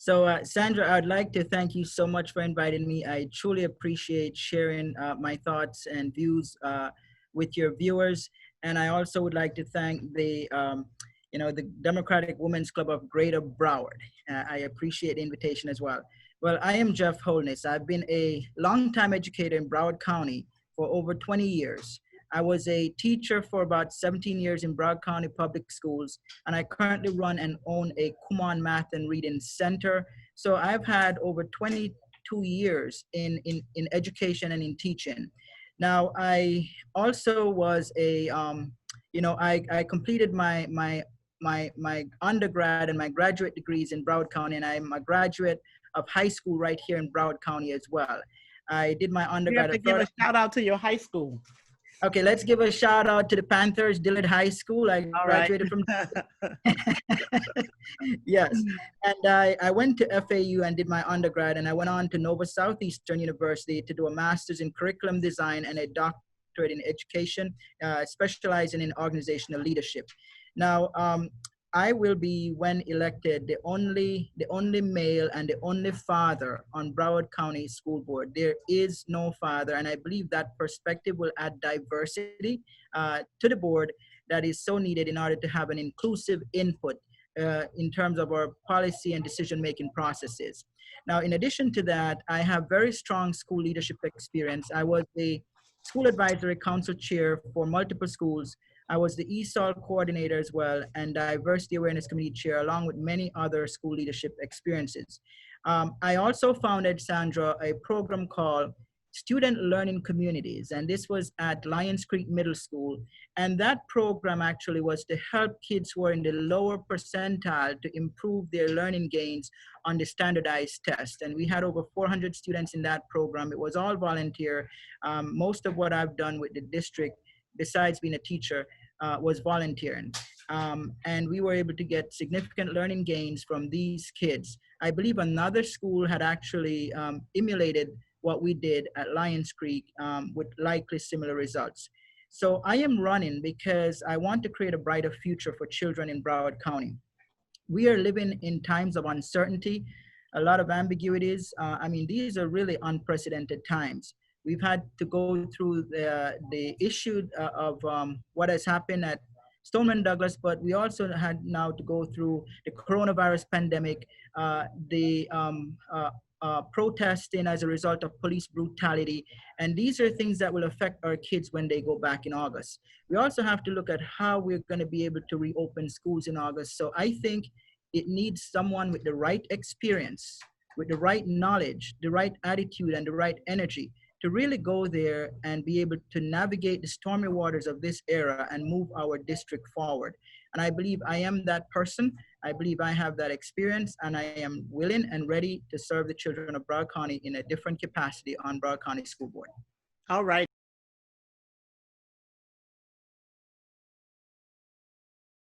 So, Sandra, I'd like to thank you so much for inviting me. I truly appreciate sharing my thoughts and views with your viewers. And I also would like to thank the Democratic Women's Club of Greater Broward. I appreciate the invitation as well. Well, I am Jeff Holness. I've been a longtime educator in Broward County for over 20 years. I was a teacher for about 17 years in Broward County Public Schools, and I currently run and own a Kumon Math and Reading Center. So I've had over 22 years in education and in teaching. Now, I also was I completed my undergrad and my graduate degrees in Broward County, and I'm a graduate of high school right here in Broward County as well. I did my You have undergrad to at give a shout out to your high school. Okay, let's give a shout out to the Panthers, Dillard High School. I All graduated from. Yes, and I went to FAU and did my undergrad, and I went on to Nova Southeastern University to do a master's in curriculum design and a doctorate in education, specializing in organizational leadership. Now, I will be, when elected, the only male and the only father on Broward County School Board. There is no father, and I believe that perspective will add diversity to the board that is so needed in order to have an inclusive input in terms of our policy and decision-making processes. Now, in addition to that, I have very strong school leadership experience. I was a school advisory council chair for multiple schools. I was the ESOL coordinator as well, and diversity awareness committee chair, along with many other school leadership experiences. I also founded, Sandra, a program called Student Learning Communities, and this was at Lions Creek Middle School. And that program actually was to help kids who are in the lower percentile to improve their learning gains on the standardized test. And we had over 400 students in that program. It was all volunteer. Most of what I've done with the district, besides being a teacher, was volunteering. And we were able to get significant learning gains from these kids. I believe another school had actually emulated what we did at Lions Creek with likely similar results. So I am running because I want to create a brighter future for children in Broward County. We are living in times of uncertainty, a lot of ambiguities. I mean, these are really unprecedented times. We've had to go through the issue of what has happened at Stoneman Douglas, but we also had now to go through the coronavirus pandemic, the protesting as a result of police brutality. And these are things that will affect our kids when they go back in August. We also have to look at how we're going to be able to reopen schools in August. So I think it needs someone with the right experience, with the right knowledge, the right attitude, and the right energy to really go there and be able to navigate the stormy waters of this era and move our district forward. And I believe I am that person. I believe I have that experience, and I am willing and ready to serve the children of Broward County in a different capacity on Broward County School Board. All right.